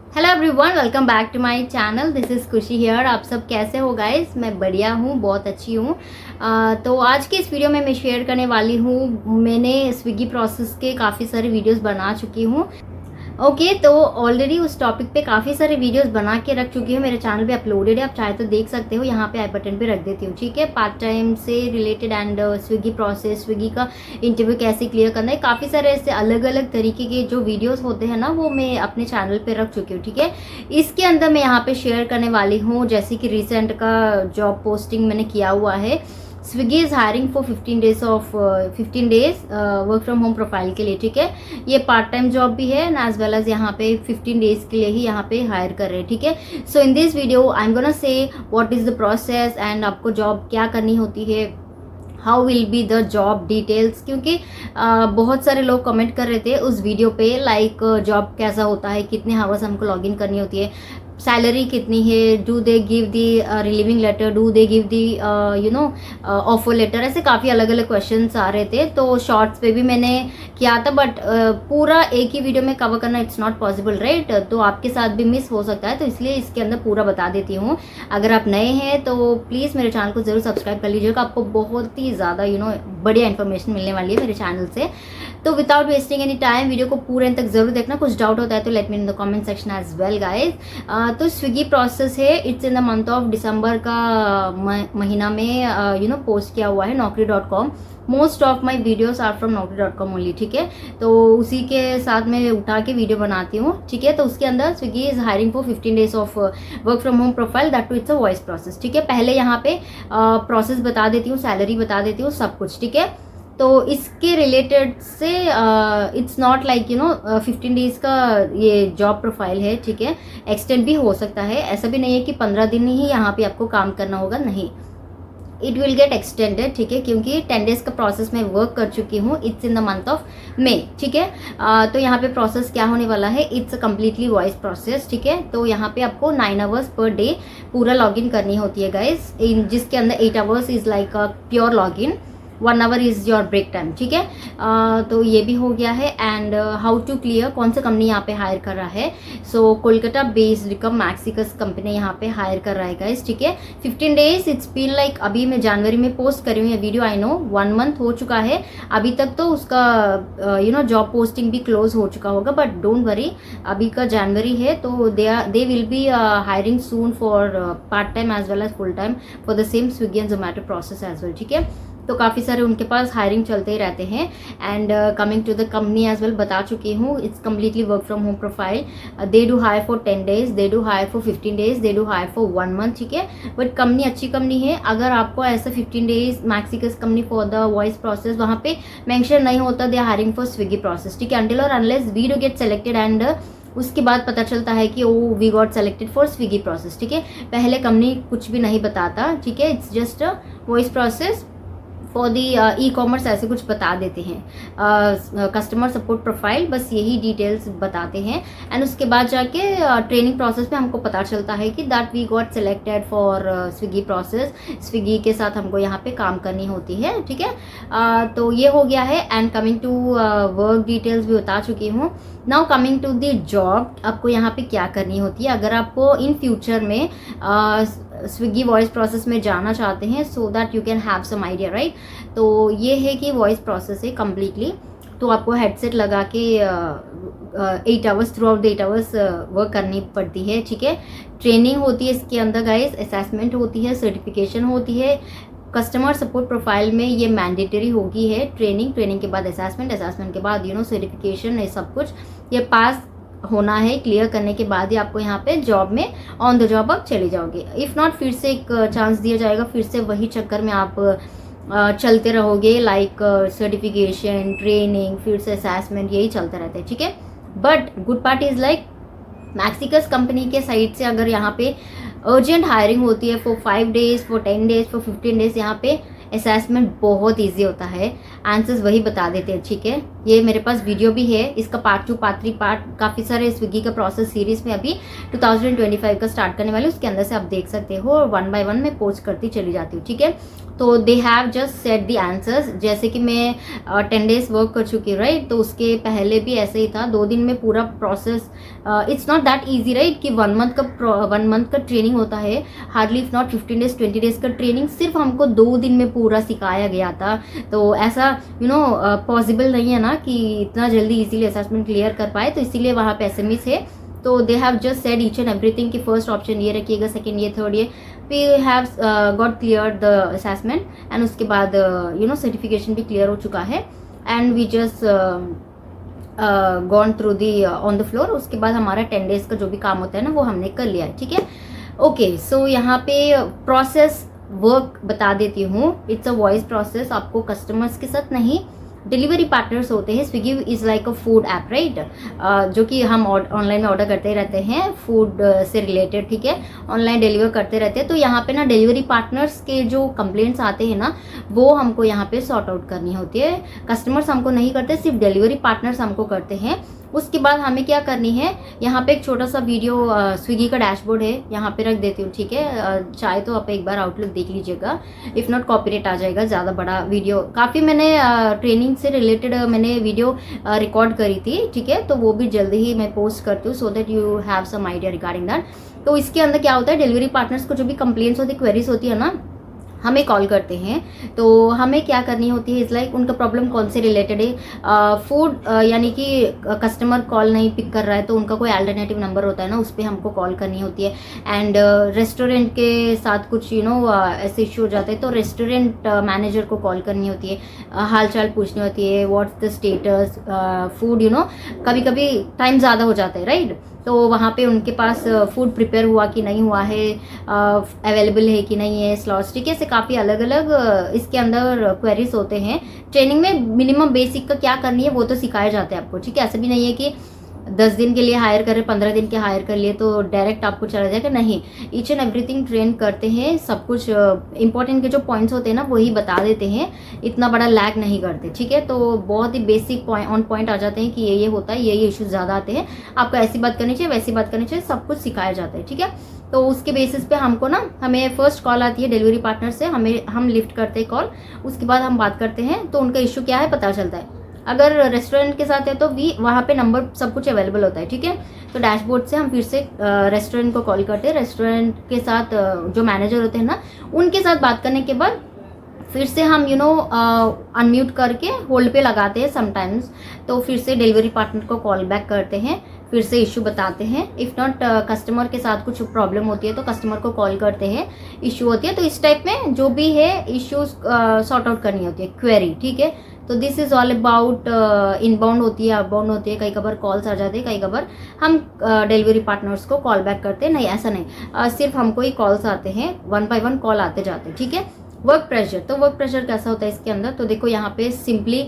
Hello everyone, welcome back to my channel. This is Khushi here. आप सब कैसे हो गाइस? मैं बढ़िया हूँ, बहुत अच्छी हूँ। तो आज के इस वीडियो में मैं शेयर करने वाली हूँ, मैंने स्विगी प्रोसेस के काफ़ी सारे वीडियोस बना चुकी हूँ। ओके, तो ऑलरेडी उस टॉपिक पे काफ़ी सारे वीडियोस बना के रख चुकी हूँ, मेरे चैनल पे अपलोडेड है, आप चाहे तो देख सकते हो। यहाँ पे आई बटन पे रख देती हूँ, ठीक है। पार्ट टाइम से related and Swiggy process, Swiggy का इंटरव्यू कैसे क्लियर करना है, काफ़ी सारे ऐसे अलग अलग तरीके के जो वीडियोस होते हैं ना, वो मैं अपने चैनल पे रख चुकी हूँ, ठीक है। इसके अंदर मैं यहाँ पे शेयर करने वाली हूँ, जैसे कि रिसेंट का जॉब पोस्टिंग मैंने किया हुआ है। Swiggy is hiring for 15 days work from home profile के लिए, ठीक है। ये पार्ट टाइम जॉब भी है एज वेल एज यहाँ पे 15 डेज के लिए ही यहाँ पे हायर कर रहे हैं, ठीक है। So in this video I am gonna say what is the process and आपको जॉब क्या करनी होती है, how will be the job details, क्योंकि बहुत सारे लोग कमेंट कर रहे थे उस वीडियो पे, लाइक जॉब कैसा होता है, कितने हावर्स हमको लॉग इन करनी होती है, सैलरी कितनी है, do they give the relieving letter, do they give the offer letter, ऐसे काफ़ी अलग अलग क्वेश्चंस आ रहे थे। तो शॉर्ट्स पे भी मैंने किया था, बट पूरा एक ही वीडियो में कवर करना इट्स नॉट पॉसिबल, राइट। तो आपके साथ भी मिस हो सकता है, तो इसलिए इसके अंदर पूरा बता देती हूँ। अगर आप नए हैं तो प्लीज़ मेरे चैनल को ज़रूर सब्सक्राइब कर लीजिएगा, आपको बहुत ही ज़्यादा बढ़िया इन्फॉर्मेशन मिलने वाली है मेरे चैनल से। तो without wasting any time video को पूरे एंड तक जरूर देखना। कुछ डाउट होता है तो let me in the comment section as well guys. तो स्विगी प्रोसेस है, it's in the month of December का महीना में पोस्ट किया हुआ है naukri.com। Most of my videos are from naukri.com only, ठीक है। तो उसी के साथ मैं उठा के वीडियो बनाती हूँ, ठीक है। तो उसके अंदर Swiggy is hiring for 15 days of work from home profile, that too it's a voice process, ठीक है। पहले यहाँ पे प्रोसेस बता देती हूँ, सैलरी बता देती हूँ, सब कुछ, ठीक है। तो इसके रिलेटेड से इट्स नॉट लाइक 15 डेज का ये जॉब प्रोफाइल है, ठीक है। एक्सटेंड भी हो सकता है, ऐसा भी नहीं है कि 15 दिन ही यहाँ पे आपको काम करना होगा, नहीं, इट विल गेट एक्सटेंडेड, ठीक है। क्योंकि 10 डेज का प्रोसेस मैं वर्क कर चुकी हूँ, it's in the month of May, ठीक है। तो यहाँ पे प्रोसेस क्या होने वाला है, it's a completely voice process, ठीक है। तो यहाँ पे आपको 9 आवर्स पर डे पूरा लॉगिन करनी होती है गाइज, जिसके अंदर 8 hours is like a pure login, 1 hour is your break time, ठीक है। तो ये भी हो गया है। एंड हाउ टू क्लियर, कौन सा कंपनी यहाँ पे हायर कर रहा है, सो कोलकाता बेस्ड कम मैक्सिकस कंपनी यहाँ पे हायर कर रहा है गाइस, ठीक है। 15 डेज इट्स बीन लाइक, अभी मैं जनवरी में पोस्ट करी हूँ ये वीडियो, आई नो 1 मंथ हो चुका है अभी तक, तो उसका जॉब पोस्टिंग भी क्लोज हो चुका होगा, बट डोंट वरी, अभी का जनवरी है, तो they will be hiring soon for part time as well as full time for the same Swiggy and Zomato process as well, ठीक है। तो काफ़ी सारे उनके पास हायरिंग चलते ही रहते हैं। And coming to the company as well बता चुकी हूँ, it's completely work from home profile, they do hire for 10 days, they do hire for 15 days, they do hire for 1 month, ठीक है। बट कंपनी अच्छी कंपनी है। अगर आपको ऐसा 15 days Maxicus company for the voice process वहाँ पे mention नहीं होता they hiring for Swiggy process, ठीक है, अनटिल और unless we do get selected and उसके बाद पता चलता है कि oh we got selected for Swiggy process, ठीक है। पहले कंपनी कुछ भी नहीं बताता, ठीक है, it's just voice process for the e commerce, ऐसे कुछ बता देते हैं। कस्टमर सपोर्ट प्रोफाइल, बस यही डिटेल्स बताते हैं। एंड उसके बाद जाके ट्रेनिंग प्रोसेस में हमको पता चलता है कि that we got selected for Swiggy process, Swiggy के साथ हमको यहाँ पे काम करनी होती है, ठीक है। तो ये हो गया है। And coming to work details भी बता चुकी हूँ। Now coming to the job, आपको यहाँ पे क्या करनी होती है अगर आपको इन फ्यूचर में स्विगी वॉइस प्रोसेस में जाना चाहते हैं, so that you can have some idea, right. तो ये है कि वॉइस प्रोसेस है कम्प्लीटली, तो आपको हेडसेट लगा के 8 hours through out the 8 hours work करनी पड़ती है, ठीक है। ट्रेनिंग होती है इसके अंदर गाइस, असेसमेंट होती है, सर्टिफिकेशन होती है। कस्टमर सपोर्ट प्रोफाइल में ये मैंडेटरी होगी है ट्रेनिंग के बाद असेसमेंट, असेसमेंट के बाद सर्टिफिकेशन, ये सब कुछ ये पास होना है, क्लियर करने के बाद ही आपको यहाँ पे जॉब में ऑन द जॉब आप चले जाओगे। इफ़ नॉट, फिर से एक चांस दिया जाएगा, फिर से वही चक्कर में आप चलते रहोगे, लाइक सर्टिफिकेशन, ट्रेनिंग, फिर से असेसमेंट, यही चलते रहते हैं, ठीक है। But good part is like Maxicus company के साइड से अगर यहाँ पे अर्जेंट हायरिंग होती है for 5 days, for 10 days, for 15 days, यहाँ पे असेसमेंट बहुत इजी होता है, आंसर्स वही बता देते हैं, ठीक है। ये मेरे पास वीडियो भी है, इसका पार्ट 2 पार्ट 3 पार्ट काफ़ी सारे स्विगी का प्रोसेस सीरीज़ में अभी 2025 का स्टार्ट करने वाले, उसके अंदर से आप देख सकते हो और 1 बाय 1 मैं पोस्ट करती चली जाती हूँ, ठीक है। तो they have just set the answers, जैसे कि मैं 10 डेज वर्क कर चुकी हूँ, राइट। तो उसके पहले भी ऐसे ही था, 2 दिन में पूरा process, it's not that easy, right, कि 1 मंथ का ट्रेनिंग होता है, hardly if not 15 days 20 days का ट्रेनिंग सिर्फ हमको 2 दिन में पूरा सिखाया गया था। तो ऐसा पॉसिबल नहीं है ना कि इतना जल्दी इजीली असेसमेंट क्लियर कर पाए, तो इसीलिए वहाँ पे एसएमईस है। तो they have just said each and everything कि फर्स्ट ऑप्शन ये रखिएगा, सेकंड ये, थर्ड ये, we have got clear the assessment and उसके बाद सर्टिफिकेशन भी क्लियर हो चुका है and we just gone through the on the floor. उसके बाद हमारा 10 डेज का जो भी काम होता है ना वो हमने कर लिया है, ठीक है। ओके, सो यहाँ पे प्रोसेस वर्क बता देती हूँ। इट्स अ वॉइस प्रोसेस, आपको कस्टमर्स के साथ नहीं, डिलीवरी पार्टनर्स होते हैं। Swiggy is like a food app, right, जो कि हम ऑनलाइन में ऑर्डर करते रहते हैं फूड से रिलेटेड, ठीक है, ऑनलाइन डिलीवर करते रहते हैं। तो यहाँ पे ना डिलीवरी पार्टनर्स के जो कंप्लेंट्स आते हैं ना वो हमको यहाँ पे सॉर्ट आउट करनी होती है। कस्टमर्स हमको नहीं करते, सिर्फ डिलीवरी पार्टनर्स हमको करते हैं। उसके बाद हमें क्या करनी है, यहाँ पे एक छोटा सा वीडियो स्विगी का डैशबोर्ड है, यहाँ पे रख देती हूँ, ठीक है। चाहे तो आप एक बार आउटलुक देख लीजिएगा, इफ़ नॉट कॉपीराइट आ जाएगा, ज़्यादा बड़ा वीडियो। काफ़ी मैंने ट्रेनिंग से रिलेटेड मैंने वीडियो रिकॉर्ड करी थी, ठीक है, तो वो भी जल्दी ही मैं पोस्ट करती हूँ so that you have some idea regarding that. तो इसके अंदर क्या होता है, डिलीवरी पार्टनर्स को जो भी कंप्लेंट्स होती है, क्वेरीज होती है ना, हमें कॉल करते हैं। तो हमें क्या करनी होती है, इज़ लाइक उनका प्रॉब्लम कौन से रिलेटेड है, फूड यानी कि कस्टमर कॉल नहीं पिक कर रहा है तो उनका कोई अल्टरनेटिव नंबर होता है ना, उस पर हमको कॉल करनी होती है। एंड रेस्टोरेंट के साथ कुछ ऐसे इशू हो जाते हैं तो रेस्टोरेंट मैनेजर को कॉल करनी होती है, हाल चाल पूछनी होती है, व्हाट्स द स्टेटस फूड, कभी कभी टाइम ज़्यादा हो जाता है, राइट। तो वहाँ पे उनके पास फूड प्रिपेयर हुआ कि नहीं हुआ है, अवेलेबल है कि नहीं है स्लॉट्स, ठीक है। ऐसे काफ़ी अलग अलग इसके अंदर क्वेरीज होते हैं। ट्रेनिंग में मिनिमम बेसिक का क्या करनी है वो तो सिखाया जाता है आपको, ठीक है। ऐसा भी नहीं है कि 10 दिन के लिए हायर कर रहे, 15 दिन के हायर कर लिए तो डायरेक्ट आपको चला जाएगा, नहीं। ईच एंड एवरीथिंग ट्रेन करते हैं, सब कुछ इंपॉर्टेंट के जो पॉइंट्स होते हैं ना वही बता देते हैं, इतना बड़ा लैग नहीं करते, ठीक है। तो बहुत ही बेसिक ऑन पॉइंट आ जाते हैं कि ये होता है, ये इश्यूज ज़्यादा आते हैं, आपको ऐसी बात करनी चाहिए, वैसी बात करनी चाहिए, सब कुछ सिखाया जाता है, ठीक है। तो उसके बेसिस पे हमको ना, हमें फर्स्ट कॉल आती है डिलीवरी पार्टनर से, हम लिफ्ट करते हैं कॉल, उसके बाद हम बात करते हैं तो उनका इशू क्या है पता चलता है। अगर रेस्टोरेंट के साथ है तो भी वहाँ पे नंबर सब कुछ अवेलेबल होता है, ठीक है। तो डैशबोर्ड से हम फिर से रेस्टोरेंट को कॉल करते हैं, रेस्टोरेंट के साथ जो मैनेजर होते हैं ना उनके साथ बात करने के बाद फिर से हम अनम्यूट करके होल्ड पे लगाते हैं समटाइम्स। तो फिर से डिलीवरी पार्टनर को कॉल बैक करते हैं, फिर से इशू बताते हैं। इफ़ नॉट कस्टमर के साथ कुछ प्रॉब्लम होती है तो कस्टमर को कॉल करते हैं, इशू होती है तो इस टाइप में जो भी है इश्यूज सॉर्ट आउट करनी होती है, क्वेरी, ठीक है। तो this is all about inbound होती है, आउटबाउंड होती है, कई कबार कॉल्स आ जाते हैं, कई कबार हम डिलीवरी पार्टनर्स को कॉल बैक करते हैं, नहीं ऐसा नहीं, सिर्फ हमको ही कॉल्स आते हैं, 1 बाय 1 कॉल आते जाते हैं, ठीक है। वर्क प्रेशर, तो वर्क प्रेशर कैसा होता है इसके अंदर, तो देखो यहाँ पे simply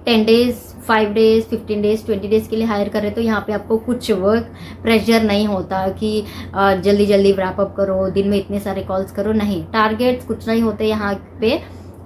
10 days 5 days 15 days 20 days के लिए हायर कर रहे तो यहाँ पे आपको कुछ वर्क प्रेशर नहीं होता कि जल्दी जल्दी रैप अप करो, दिन में इतने सारे कॉल्स करो, नहीं। टारगेट्स कुछ नहीं होते यहाँ पे,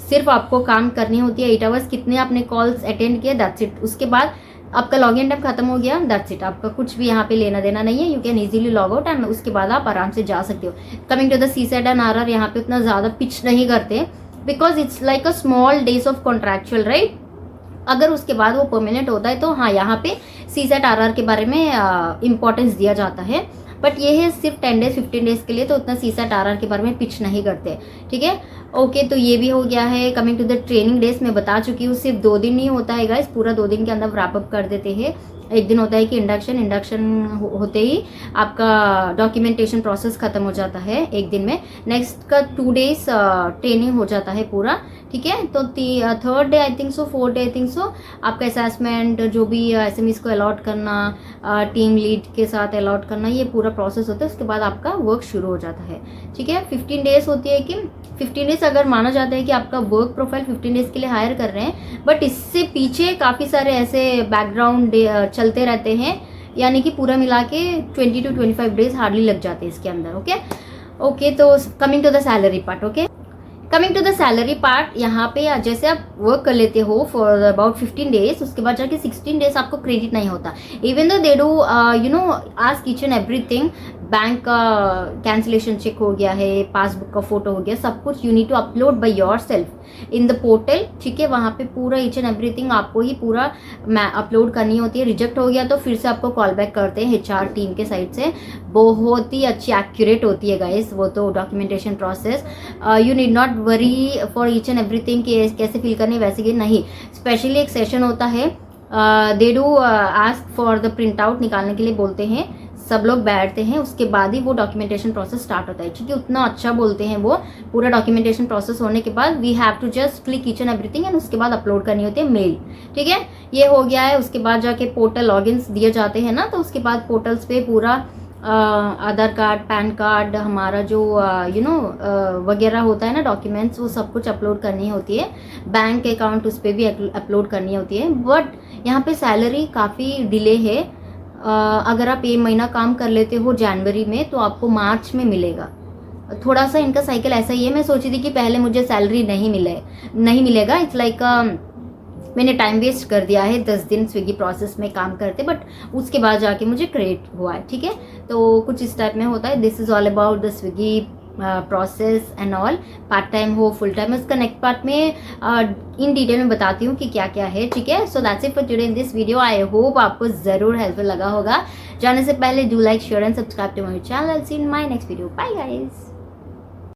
सिर्फ आपको काम करनी होती है 8 आवर्स, कितने आपने कॉल्स अटेंड किए, दैट्स इट। उसके बाद आपका लॉगिन टाइम खत्म हो गया, दैट्स इट। आपका कुछ भी यहाँ पे लेना देना नहीं है, you can easily log out and उसके बाद आप आराम से जा सकते हो। Coming to the CSAT and RR, यहाँ पे उतना ज़्यादा पिच नहीं करते because it's like a small days of contractual, right. अगर उसके बाद वो परमानेंट होता है तो हाँ यहाँ पे सीसेट आरआर के बारे में इंपॉर्टेंस दिया जाता है, बट ये है सिर्फ 10 डेज 15 डेज के लिए, तो उतना सीसेट आरआर के बारे में पिच नहीं करते, ठीक है। ओके, तो ये भी हो गया है। Coming to the training days, मैं बता चुकी हूँ सिर्फ 2 दिन नहीं होता है गाइस, पूरा 2 दिन के अंदर रैप अप कर देते हैं। एक दिन होता है कि इंडक्शन होते ही आपका डॉक्यूमेंटेशन प्रोसेस खत्म हो जाता है एक दिन में। नेक्स्ट का 2 डेज ट्रेनिंग हो जाता है पूरा, ठीक है। तो 3rd day I think so, 4th day I think so आपका असेसमेंट, जो भी एसएमईस को अलॉट करना, टीम लीड के साथ अलॉट करना, ये पूरा प्रोसेस होता है। उसके बाद आपका वर्क शुरू हो जाता है, ठीक है। 15 डेज होती है कि 15 डेज अगर माना जाता है कि आपका वर्क प्रोफाइल 15 डेज के लिए हायर कर रहे हैं, बट इससे पीछे काफ़ी सारे ऐसे बैकग्राउंड चलते रहते हैं, यानी कि पूरा मिला के 20 to 25 डेज हार्डली लग जाते हैं इसके अंदर, ओके। तो coming to the salary part, okay. Coming to the salary part यहाँ पे जैसे आप वर्क कर लेते हो फॉर अबाउट 15 डेज, उसके बाद जाके 16 डेज आपको क्रेडिट नहीं होता। Even though they do ask each and everything, bank का कैंसिलेशन चेक हो गया है, पासबुक का फोटो हो गया, सब कुछ you need to upload by yourself in the portal, ठीक है। वहाँ पे पूरा ईच एंड एवरीथिंग आपको ही पूरा अपलोड करनी होती है। रिजेक्ट हो गया तो फिर से आपको कॉल बैक करते हैं HR टीम के साइड से। बहुत ही अच्छी एक्यूरेट होती है गाइस वो तो documentation process. You need not worry for each and everything कि कैसे फिल करने, वैसे कि नहीं। स्पेशली एक सेशन होता है, they do ask for the print out, निकालने के लिए बोलते हैं, सब लोग बैठते हैं, उसके बाद ही वो डॉक्यूमेंटेशन प्रोसेस स्टार्ट होता है, ठीक है। उतना अच्छा बोलते हैं वो। पूरा डॉक्यूमेंटेशन प्रोसेस होने के बाद we have to just click each and everything and उसके बाद अपलोड करनी होती है मेल, ठीक है। ये हो गया है। उसके बाद जाके पोर्टल लॉगिन्स दिए जाते हैं ना, तो उसके बाद पोर्टल्स पे पूरा आधार कार्ड, पैन कार्ड, हमारा जो वगैरह होता है ना डॉक्यूमेंट्स, वो सब कुछ अपलोड करनी होती है। बैंक अकाउंट उस पर भी अपलोड करनी होती है। बट यहाँ पे सैलरी काफ़ी डिले है। अगर आप ये महीना काम कर लेते हो जनवरी में तो आपको मार्च में मिलेगा। थोड़ा सा इनका साइकिल ऐसा ही है। मैं सोची थी कि पहले मुझे सैलरी नहीं मिलेगा। इट्स लाइक मैंने टाइम वेस्ट कर दिया है 10 दिन स्विगी प्रोसेस में काम करते, बट उसके बाद जाके मुझे क्रेडिट हुआ है, ठीक है। तो कुछ इस टाइप में होता है। This is all about the Swiggy process and all, part time हो फुल टाइम, इसका नेक्स्ट पार्ट में इन डिटेल में बताती हूँ कि क्या क्या है, ठीक है। So that's it for today in this video. I hope आपको ज़रूर हेल्पफुल लगा होगा। जाने से पहले do like, share and subscribe to my channel. See in my next video. Bye guys.